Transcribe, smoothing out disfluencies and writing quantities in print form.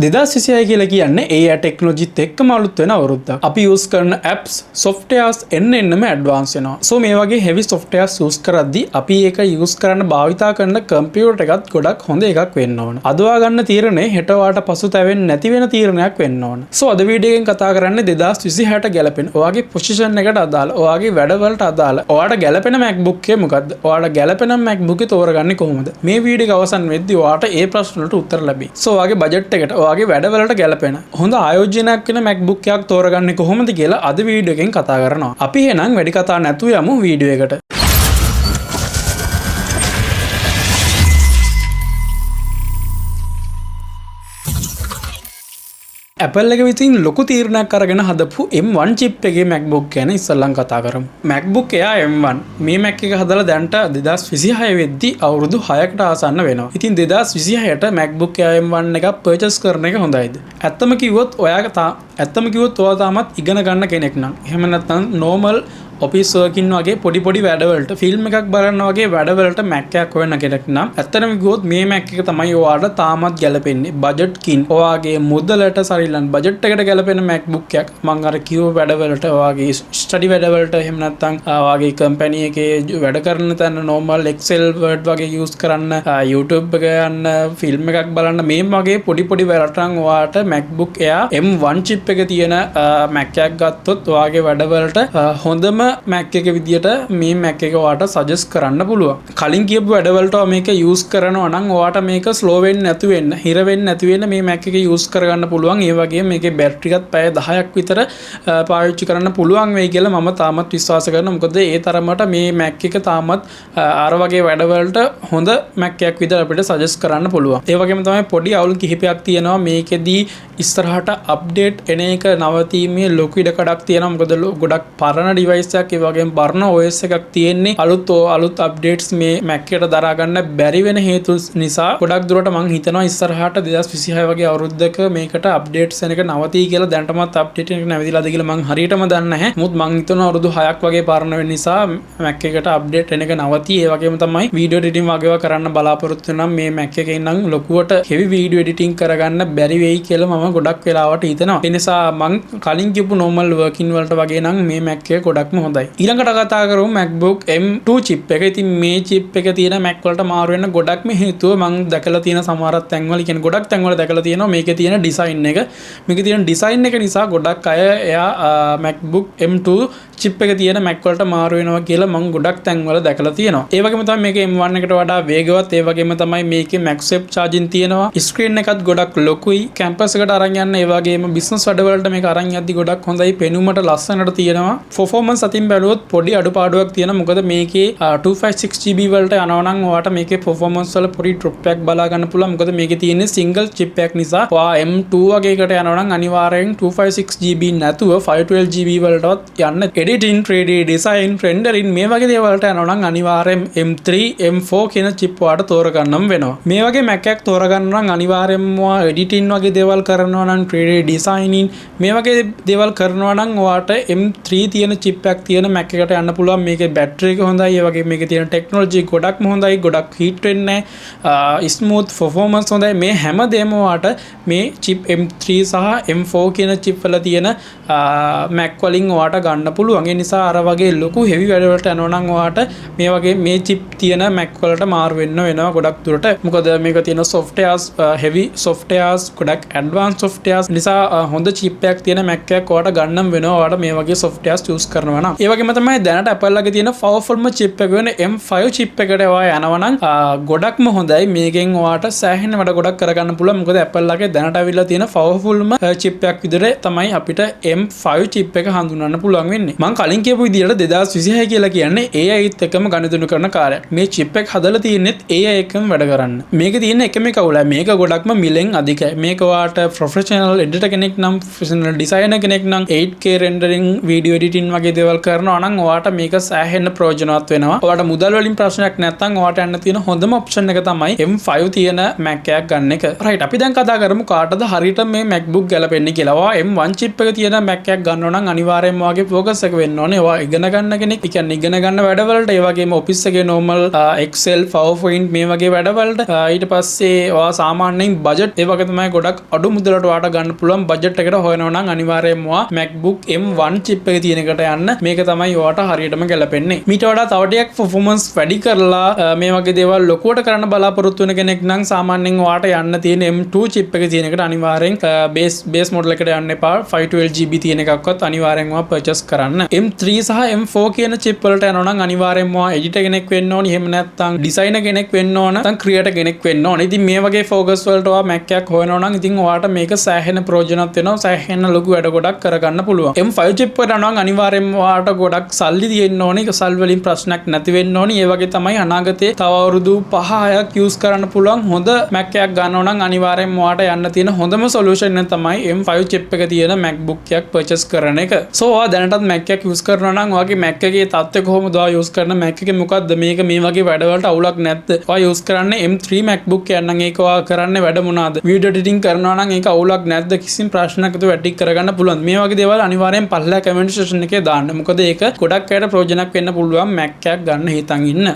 2026 කියලා කියන්නේ AI ටෙක්නොලොජිත් එක්කම අලුත් වෙන අවුරුද්දක්. අපි යූස් කරන apps, softwares එන්නෙම ඇඩ්වාන්ස් වෙනවා. සෝ මේ වගේ heavy softwares යූස් කරද්දී අපි ඒක යූස් කරන්න භාවිතා කරන කම්පියුටර් එකත් ගොඩක් හොඳ එකක් වෙන්න ඕන. අදවා ගන්න තීරණය හෙට වාට පසුතැවෙන්නේ නැති වෙන තීරණයක් වෙන්න ඕන. සෝ අද වීඩියෝ එකෙන් කතා කරන්නේ 2026ට ගැලපෙන ඔයාගේ පොසිෂන් එකට අදාළ, ඔයාගේ වැඩවලට අදාළ, ඔයාට ගැලපෙන MacBook එක මොකද්ද? ඔයාට ගැලපෙන MacBook එක තෝරගන්නේ කොහොමද? මේ වීඩියෝ එක අවසන් වෙද්දී ඔයාට ඒ ප්‍රශ්න වලට උත්තර ලැබෙයි. සෝ ඔයාගේ බජට් එකට ඔයාගේ වැඩවලට ගැලපෙන හොඳ ආයෝජනයක් වෙන MacBook එකක් තෝරගන්නේ කොහොමද කියලා අද වීඩියෝ එකෙන් කතා කරනවා. අපි එහෙනම් වැඩි කතා නැතුව යමු වීඩියෝ එකට. Apple එක විසින් ලොකු තීරණයක් අරගෙන හදපු M1 chip එකේ MacBook ගැන ඉස්සෙල්ලම කතා කරමු. MacBook Air M1 මේ Mac එක හදලා දැන්ට 2026 වෙද්දී අවුරුදු 6කට ආසන්න වෙනවා. ඉතින් 2026ට MacBook Air M1 එකක් purchase කරන එක හොඳයිද? ඇත්තම කිව්වොත් ඔයා තාමත් ඉගෙන ගන්න කෙනෙක් නම්, එහෙම නැත්නම් normal ඔෆිස් වර්කින් වගේ පොඩි වැඩවලට, ෆිල්ම් එකක් බලන්න වගේ වැඩවලට Mac එකක් හොයන්න කෙනෙක් නම් ඇත්තටම කිව්වොත් මේ Mac එක තමයි ඔයාලට තාමත් ගැලපෙන්නේ. බජට් කින් ඔයාගේ මුදලට සරිලන බජට් එකට ගැලපෙන MacBook එකක්. මම අර කිව්ව වැඩවලට, ඔයාගේ ස්ටඩි වැඩවලට, එහෙම නැත්නම් ඔයාගේ කම්පැනි එකේ වැඩ කරන තැන normal Excel Word වගේ use කරන්න, YouTube එක යන්න, ෆිල්ම් එකක් බලන්න, මේ වගේ පොඩි වැඩට නම් ඔයාට MacBook Air M1 chip එක තියෙන Mac එකක් ගත්තොත් ඔයාගේ වැඩවලට හොඳම Mac එක විදියට මේ Mac එක ඔයාට සජෙස්ට් කරන්න පුළුවන්. කලින් කියපු වැඩවලට මේක යූස් කරනවා නම් ඔයාට මේක ස්ලෝ වෙන්නේ නැතු වෙන්න, හිර වෙන්නේ නැති වෙන්න මේ Mac එක යූස් කරගන්න පුළුවන්. ඒ වගේම මේකේ බැටරි එකත් පැය 10ක් විතර පාවිච්චි කරන්න පුළුවන් වෙයි කියලා මම තාමත් විශ්වාස කරනවා. මොකද ඒ තරමට මේ Mac එක තාමත් අර වගේ වැඩවලට හොඳ Mac එකක් විතර අපිට සජෙස්ට් කරන්න පුළුවන්. ඒ වගේම තමයි පොඩි අවුල් කිහිපයක් තියෙනවා මේකෙදී. ඉස්සරහට අප්ඩේට් එන එක නවතීමේ ලොකු ඉඩකඩක් තියෙනවා. මොකද ගොඩක් පරණ ඩිවයිස් එකක්, ඒ වගේම පරණ OS එකක් තියෙන්නේ. අලුත් අප්ඩේට්ස් මේ Mac එකට දරා ගන්න බැරි වෙන හේතු නිසා ගොඩක් දුරට මම හිතනවා ඉස්සරහට 2026 වගේ අවුරුද්දක මේකට අප්ඩේට්ස් එන එක නවතී කියලා. දැන්ටමත් අප්ඩේට් එක නැවතිලාද කියලා මම හරියටම දන්නේ නැහැ. මුත් මම හිතනවා අවුරුදු 6ක් වගේ පරණ වෙන නිසා Mac එකට අප්ඩේට් එන එක නවතී. ඒ වගේම තමයි වීඩියෝ එඩිටින් වගේව කරන්න බලාපොරොත්තු වෙනම් මේ Mac එකේ නම් ලොකුවට heavy වීඩියෝ එඩිටින් කරගන්න බැරි වෙයි කියලා මම ගොඩක් වෙලාවට හිතනවා. ඒ නිසා මම කලින් කියපු normal working වලට වගේ නම් මේ Mac එක ගොඩක්ම හොඳයි. ඊළඟට කතා කරමු MacBook M2 chip එක. ඉතින් මේ chip එක තියෙන Mac වලට මාරු වෙන ගොඩක්ම හේතුව මම දැකලා තියෙන සමහරක් තැන්වල, කියන්නේ ගොඩක් තැන්වල දැකලා තියෙනවා මේකේ තියෙන ඩිසයින් එක. මේකේ තියෙන ඩිසයින් එක නිසා ගොඩක් අය එයා MacBook M2 chip එක තියෙන Mac වලට මාරු වෙනවා කියලා මම ගොඩක් තැන්වල දැකලා තියෙනවා. ඒ වගේම තමයි මේකේ M1 එකට වඩා වේගවත්. ඒ වගේම තමයි මේකේ MagSafe charging තියෙනවා. ස්ක්‍රීන් එකත් ගොඩක් ලොකුයි. කැම්පස් එකට අරන් යන්න, ඒ වගේම බිස්නස් වැඩවලට මේක අරන් යද්දි ගොඩක් හොඳයි. පෙනුමට ලස්සනට තියෙනවා. performance අතින් බැලුවොත් පොඩි අඩුපාඩුවක් තියෙනවා. මොකද මේකේ 256GB වලට යනවා නම් ඔයාට මේකේ performance වල පොඩි drop එකක් බලා ගන්න පුළුවන්. මොකද මේකේ තියෙන්නේ single chip එකක් නිසා. ඔයා M2 වගේ එකට යනවා නම් අනිවාර්යෙන් 256GB නැතුව 512GB වලටවත් යන්න. editing, 3D design, rendering මේ වගේ දේවල් වලට යනවා නම් අනිවාර්යෙන් M3, M4 කියන chip ඔයාට තෝරගන්නම වෙනවා. මේ වගේ Mac එකක් තෝරගන්න නම් අනිවාර්යෙන්ම ඔයා editing වගේ දේවල් කරනවා නම්, 3D designing මේ වගේ දේවල් කරනවා නම් ඔයාට M3 තියෙන chip එකක් තියෙන Mac එකට යන්න පුළුවන්. මේකේ බැටරි එක හොඳයි. ඒ වගේ මේකේ තියෙන ටෙක්නොලොජි ගොඩක්ම හොඳයි. ගොඩක් හීට් වෙන්නේ නැහැ. ස්මූත් performance හොඳයි. මේ හැමදේම ඔයාට මේ chip M3 සහ M4 කියන chip වල තියෙන Mac වලින් ඔයාට ගන්න පුළුවන්. ඒ නිසා අර වගේ ලොකු heavy වැඩ වලට යනවා නම් ඔයාට මේ වගේ මේ chip තියෙන Mac වලට මාරු වෙන්න වෙනවා ගොඩක් දුරට. මොකද මේක තියෙන softwares heavy softwares, ගොඩක් advanced softwares නිසා හොඳ chip එකක් තියෙන Mac එකක් ඔයාට ගන්නම් වෙනවා. ඔයාට මේ වගේ softwares use කරනවා නම්. ඒ වගේම තමයි දැනට Apple ලගේ තියෙන powerfulම chip එක වෙන M5 chip එකට ඔයා යනවා නම් ගොඩක්ම හොඳයි. මේකෙන් ඔයාට සෑහෙන වැඩ ගොඩක් කරගන්න පුළුවන්. මොකද Apple ලගේ දැනට අවිල්ලා තියෙන powerfulම chip එකක් විදිහට තමයි අපිට M5 chip එක හඳුන්වන්න පුළුවන් වෙන්නේ. මම කලින් කියපු විදිහට 2026 කියලා කියන්නේ AIත් එක්කම ගනුදෙනු කරන කාර්යයක්. මේ chip එක හදලා තියෙනෙත් AI එකම වැඩ කරන්න. මේක තියෙන එකම කවුල මේක ගොඩක්ම මිලෙන් අධිකයි. මේක ඔයාට professional editor කෙනෙක් නම්, ප්‍රොෆෙෂනල් ඩිසයිනර් කෙනෙක් නම් 8K rendering video editing වගේ දේවල් කරනවා නම් ඔයාට මේක සෑහෙන්න ප්‍රයෝජනවත් වෙනවා. ඔයාට මුදල් වලින් ප්‍රශ්නයක් නැත්නම් ඔයාට යන්න තියෙන හොඳම ඔප්ෂන් එක තමයි M5 තියෙන Mac එකක් ගන්න එක. right අපි දැන් කතා කරමු කාටද හරියට මේ MacBook ගැලපෙන්නේ කියලා. ඔයා M1 chip එක තියෙන Mac එකක් ගන්නවා නම් අනිවාර්යයෙන්ම ඔයාගේ focus එක වෙන්න ඕනේ. ඔයා ඉගෙන ගන්න කෙනෙක්. ඒ කියන්නේ ඉගෙන ගන්න වැඩවලට ඒ වගේම office එකේ normal Excel PowerPoint මේ වගේ වැඩවලට ඊට පස්සේ ඔයා සාමාන්‍යයෙන් budget ඒ වගේ තමයි ගොඩක් අඩු මුදලට ඔයාට ගන්න පුළුවන් budget එකට හොයනවා නම් අනිවාර්යයෙන්ම ඔයා MacBook M1 chip එක තියෙන එකට යන්න. මේක තමයි ඔයාට හරියටම ගැලපෙන්නේ. මීට වඩා තව ටිකක් performance වැඩි කරලා මේ වගේ දේවල් ලොකුවට කරන්න බලාපොරොත්තු වෙන කෙනෙක් නම් සාමාන්‍යයෙන් ඔයාට යන්න තියෙන M2 chip එක තියෙන එකට අනිවාර්යෙන් base model එකට යන්න එපා. 512GB තියෙන එකක්වත් අනිවාර්යෙන්ම ඔයා purchase කරන්න. M3 සහ M4 කියන chip වලට යනවා නම් අනිවාර්යෙන්ම ඔයා editor කෙනෙක් වෙන්න ඕනි. එහෙම නැත්නම් designer කෙනෙක් වෙන්න ඕන. නැත්නම් creator කෙනෙක් වෙන්න ඕන. ඉතින් මේ වගේ focus වලට ඔයා Mac එකක් හොයනවා නම් ඉතින් ඔයාට මේක සෑහෙන ප්‍රයෝජනවත් වෙනවා. සෑහෙන ලොකු වැඩ ගොඩක් කරගන්න පුළුවන්. M5 chip එකට යනවා නම් අනිවාර්යෙන්ම ඔයාට ගොඩක් සල්ලි තියෙන්න ඕනි. ඒක සල් වලින් ප්‍රශ්නයක් නැති වෙන්න ඕනි. ඒ වගේ තමයි අනාගතේ තව අවුරුදු 5-6ක් use කරන්න පුළුවන් හොඳ Mac එකක් ගන්නවා නම් අනිවාර්යෙන්ම ඔයාට යන්න තියෙන හොඳම solution එක තමයි M5 chip එක තියෙන MacBook එකක් purchase කරන එක. so ඔයා දැනටත් Mac එකක් use කරනවා නම් ඔයාගේ Mac එකේ තත්ත්වය කොහොමද? ඔයා use කරන Mac එකේ මොකද්ද? මේක මේ වගේ වැඩවලට අවුලක් නැද්ද? ඔයා use කරන්නේ M3 MacBook එකක් නම් ඒක ඔයා කරන්නේ වැඩ මොනවාද? video editing කරනවා නම් ඒක අවුලක් නැද්ද? කිසිම ප්‍රශ්නයක් නැතුව වැඩි කරගන්න පුළුවන්. මේ වගේ දේවල් අනිවාර්යෙන් පල්ලා comment section එකේ දාන්න. මොකද ඒක ගොඩක් අයට ප්‍රයෝජනක් වෙන්න පුළුවන් Mac එකක් ගන්න හිතන් ඉන්න.